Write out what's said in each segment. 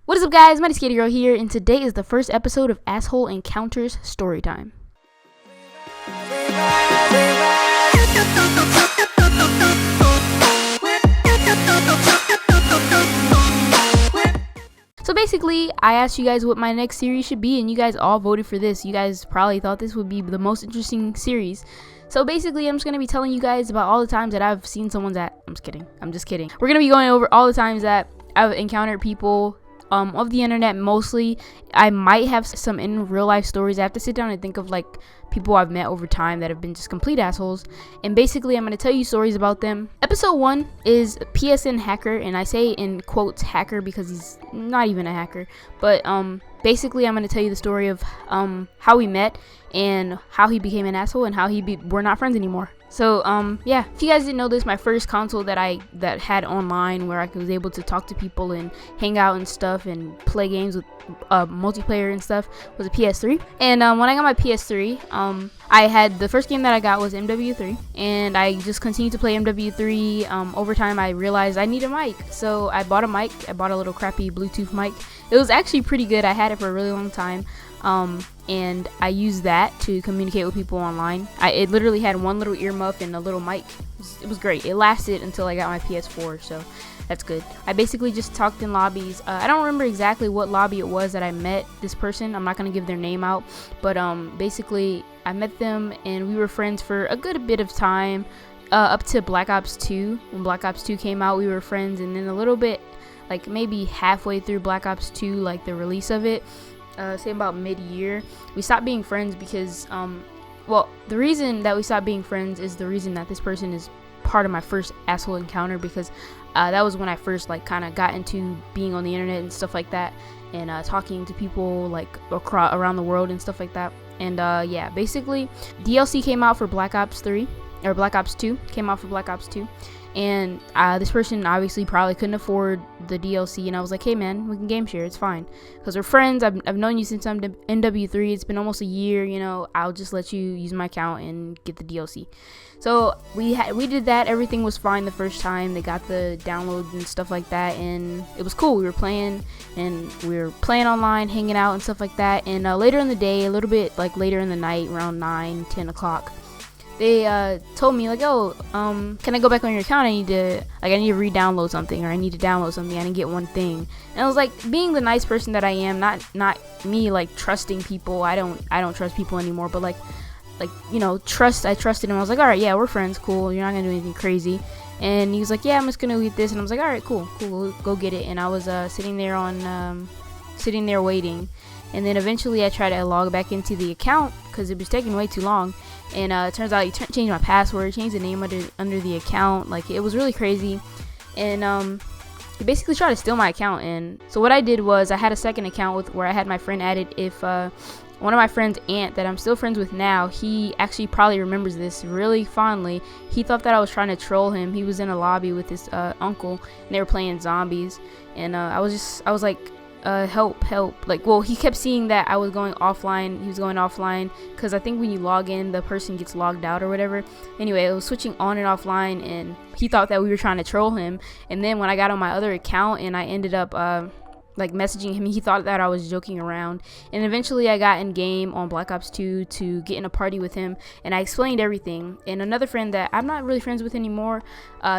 What is up, guys? My name is Katie Girl here, and today is the first episode of Asshole Encounters Storytime. So basically, I asked you guys what my next series should be, and you guys all voted for this. You guys probably thought this would be the most interesting series. So basically, I'm just going to be telling you guys about all the times that I've seen someone's at. I'm just kidding. We're going to be going over all the times that I've encountered people of the internet mostly. I might have some in real life stories. I have to sit down and think of like people I've met over time that have been just complete assholes, and basically I'm going to tell you stories about them. Episode 1 is PSN hacker, and I say in quotes hacker because he's not even a hacker, but basically I'm going to tell you the story of how we met and how he became an asshole and how we're not friends anymore. So yeah, if you guys didn't know this, my first console that had online where I was able to talk to people and hang out and stuff and play games with multiplayer and stuff was a PS3. And when I got my PS3, I had the first game that I got was MW3, and I just continued to play MW3. Over time I realized I need a mic, so I bought a mic. I bought a little crappy Bluetooth mic. It was actually pretty good. I had it for a really long time. And I used that to communicate with people online. It literally had one little earmuff and a little mic. It was great. It lasted until I got my PS4, so that's good. I basically just talked in lobbies. I don't remember exactly what lobby it was that I met this person. I'm not going to give their name out, but basically I met them and we were friends for a good bit of time, up to Black Ops 2. When Black Ops 2 came out, we were friends, and then a little bit, like maybe halfway through Black Ops 2, like the release of it, say about mid-year, we stopped being friends because well, the reason that we stopped being friends is the reason that this person is part of my first asshole encounter, because that was when I first like kind of got into being on the internet and stuff like that, and talking to people like around the world and stuff like that. And yeah, basically DLC came out for Black Ops 3, or Black Ops 2 came out for Black Ops 2, and this person obviously probably couldn't afford the DLC, and I was like, hey man, we can game share, it's fine, because we're friends. I've known you since I'm NW3. It's been almost a year, you know, I'll just let you use my account and get the DLC. So we did that. Everything was fine the first time. They got the downloads and stuff like that, and it was cool. We were playing online, hanging out and stuff like that. And later in the day, a little bit like later in the night, around 9-10 o'clock, they told me like, oh, can I go back on your account? I need to re-download something, or I need to download something. I didn't get one thing. And I was like, being the nice person that I am, not me like trusting people. I don't trust people anymore, but like you know, I trusted him. I was like, all right, yeah, we're friends, cool, you're not gonna do anything crazy. And he was like, yeah, I'm just gonna get this. And I was like, all right, cool, go get it. And I was sitting there waiting, and then eventually I tried to log back into the account because it was taking way too long. And it turns out he changed my password, changed the name under the account. Like, it was really crazy. And he basically tried to steal my account. And so what I did was I had a second account where I had my friend added. If one of my friend's aunt that I'm still friends with now, he actually probably remembers this really fondly. He thought that I was trying to troll him. He was in a lobby with his uncle, and they were playing zombies. And I was like, help. Like, well, he kept seeing that I was going offline. He was going offline because I think when you log in, the person gets logged out or whatever. Anyway, it was switching on and offline, and he thought that we were trying to troll him. And then when I got on my other account and I ended up like messaging him, he thought that I was joking around. And eventually I got in game on Black Ops 2 to get in a party with him, and I explained everything. And another friend that I'm not really friends with anymore,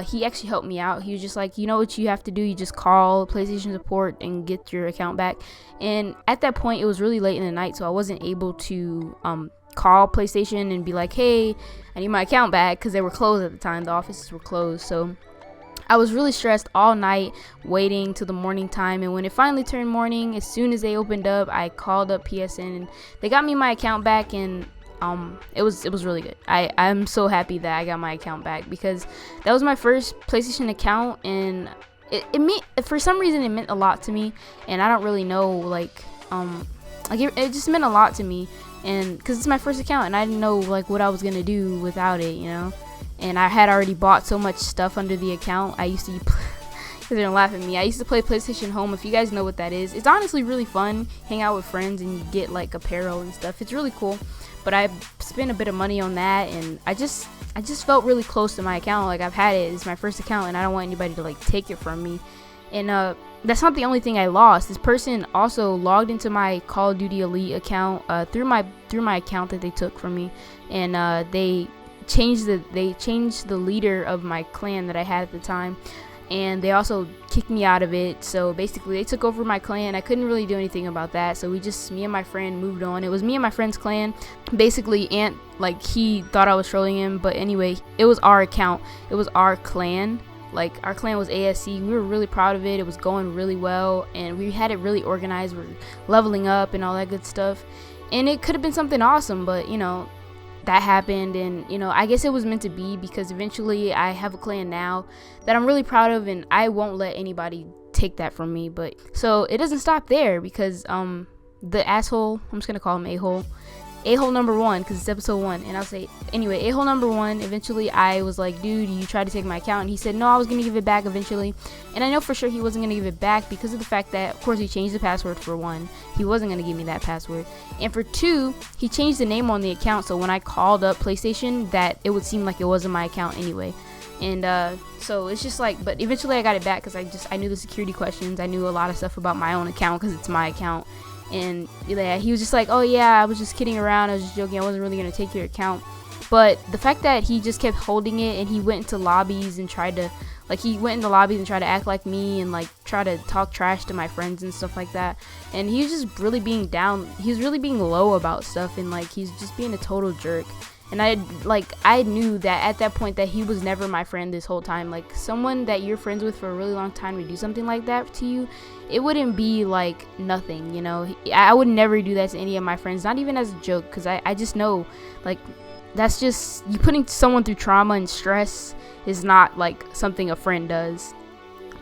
he actually helped me out. He was just like, you know what you have to do, you just call PlayStation support and get your account back. And at that point it was really late in the night, so I wasn't able to call PlayStation and be like, hey, I need my account back, because they were closed at the time. The offices were closed. So I was really stressed all night, waiting till the morning time. And when it finally turned morning, as soon as they opened up, I called up PSN and they got me my account back. And it was really good. I'm so happy that I got my account back, because that was my first PlayStation account, and it meant, for some reason it meant a lot to me. And I don't really know, like it just meant a lot to me, and because it's my first account and I didn't know like what I was gonna do without it, you know. And I had already bought so much stuff under the account. I used to, they're gonna laugh at me, I used to play PlayStation Home. If you guys know what that is, it's honestly really fun. Hang out with friends and you get like apparel and stuff. It's really cool. But I spent a bit of money on that, and I just felt really close to my account. Like, I've had it. It's my first account, and I don't want anybody to like take it from me. And that's not the only thing I lost. This person also logged into my Call of Duty Elite account through my account that they took from me, and they changed the leader of my clan that I had at the time, and they also kicked me out of it. So basically they took over my clan. I couldn't really do anything about that, so me and my friend moved on. It was me and my friend's clan. Basically like he thought I was trolling him, but anyway, it was our account, it was our clan. Like, our clan was ASC. We were really proud of it. It was going really well, and we had it really organized. We're leveling up and all that good stuff, and it could have been something awesome, but you know, that happened. And you know, I guess it was meant to be, because eventually I have a clan now that I'm really proud of, and I won't let anybody take that from me. But so it doesn't stop there, because the asshole, I'm just gonna call him a-hole number one, because it's episode 1, and I'll say anyway, a-hole number 1. Eventually I was like, dude, you tried to take my account, and he said no, I was gonna give it back eventually. And I know for sure he wasn't gonna give it back, because of the fact that, of course, he changed the password. For 1, he wasn't gonna give me that password, and for 2, he changed the name on the account, so when I called up PlayStation, that it would seem like it wasn't my account anyway. And so it's just like, but eventually I got it back, because I knew the security questions. I knew a lot of stuff about my own account, because it's my account. And yeah, he was just like, oh yeah, I was just kidding around, I was just joking, I wasn't really gonna take your account. But the fact that he just kept holding it, and he went into lobbies and tried to act like me, and like try to talk trash to my friends and stuff like that. And he was just really being low about stuff, and like he's just being a total jerk. And I knew that at that point that he was never my friend this whole time. Like, someone that you're friends with for a really long time to do something like that to you, it wouldn't be like nothing, you know. I would never do that to any of my friends, not even as a joke, because I just know, like, that's just, you putting someone through trauma and stress is not like something a friend does.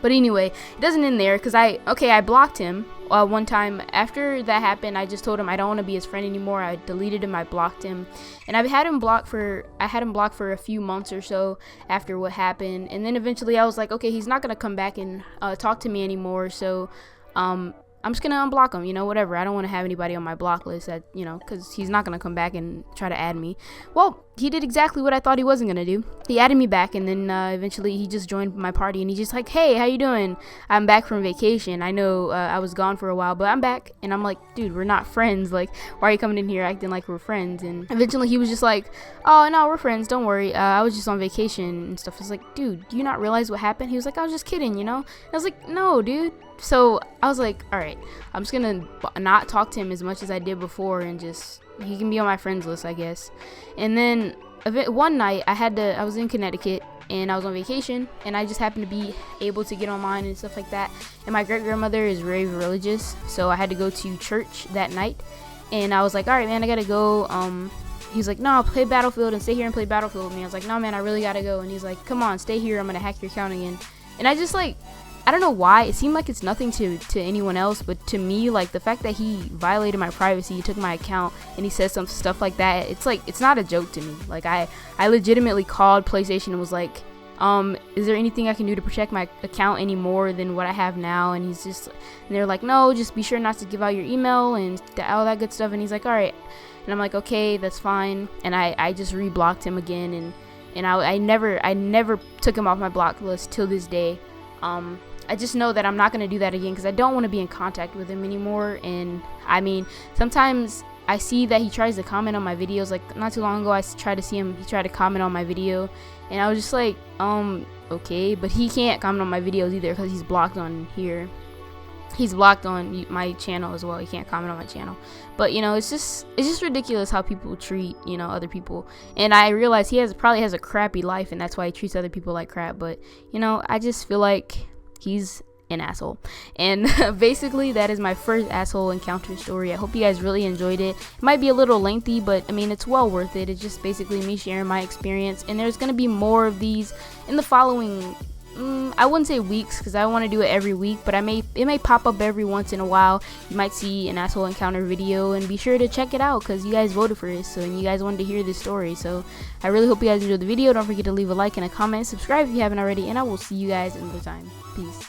But anyway, it doesn't end there, because I blocked him one time. After that happened, I just told him I don't want to be his friend anymore. I deleted him, I blocked him, and I had him blocked for a few months or so after what happened. And then eventually I was like, okay, he's not gonna come back and talk to me anymore, so I'm just gonna unblock him, you know, whatever. I don't want to have anybody on my block list, that, you know, because he's not gonna come back and try to add me. Well, he did exactly what I thought he wasn't gonna do. He added me back, and then eventually he just joined my party, and he's just like, hey, how you doing? I'm back from vacation. I know I was gone for a while, but I'm back. And I'm like, dude, we're not friends. Like, why are you coming in here acting like we're friends? And eventually he was just like, oh no, we're friends, don't worry, I was just on vacation and stuff. I was like, dude, do you not realize what happened? He was like, I was just kidding, you know. And I was like, no, dude. So I was like, all right, I'm just gonna not talk to him as much as I did before, and just, he can be on my friends list, I guess. And then one night I was in Connecticut, and I was on vacation, and I just happened to be able to get online and stuff like that. And my great grandmother is very religious, so I had to go to church that night. And I was like, all right, man, I gotta go. He's like, no, I'll play Battlefield and stay here and play Battlefield with me. I was like, no, man, I really gotta go. And he's like, come on, stay here, I'm gonna hack your account again. And I just, like, I don't know why, it seemed like it's nothing to anyone else, but to me, like, the fact that he violated my privacy, he took my account, and he said some stuff like that, it's like, it's not a joke to me. Like, I legitimately called PlayStation and was like, is there anything I can do to protect my account any more than what I have now? And they're like, no, just be sure not to give out your email and all that good stuff. And he's like, all right. And I'm like, okay, that's fine. And I just reblocked him again, and I never took him off my block list till this day. I just know that I'm not going to do that again, because I don't want to be in contact with him anymore. And I mean, sometimes I see that he tries to comment on my videos. Like, not too long ago, I tried to see him, he tried to comment on my video, and I was just like, okay, but he can't comment on my videos either, because he's blocked on here. He's blocked on my channel as well. He can't comment on my channel. But, you know, it's just ridiculous how people treat, you know, other people. And I realize he probably has a crappy life, and that's why he treats other people like crap. But, you know, I just feel like he's an asshole. And basically, that is my first asshole encounter story. I hope you guys really enjoyed it. It might be a little lengthy, but I mean, it's well worth it. It's just basically me sharing my experience, and there's gonna be more of these in the following I wouldn't say weeks, because I want to do it every week, but it may pop up every once in a while. You might see an asshole encounter video, and be sure to check it out, because you guys voted for this, and you guys wanted to hear this story. So I really hope you guys enjoyed the video. Don't forget to leave a like and a comment, subscribe if you haven't already, and I will see you guys another time. Peace.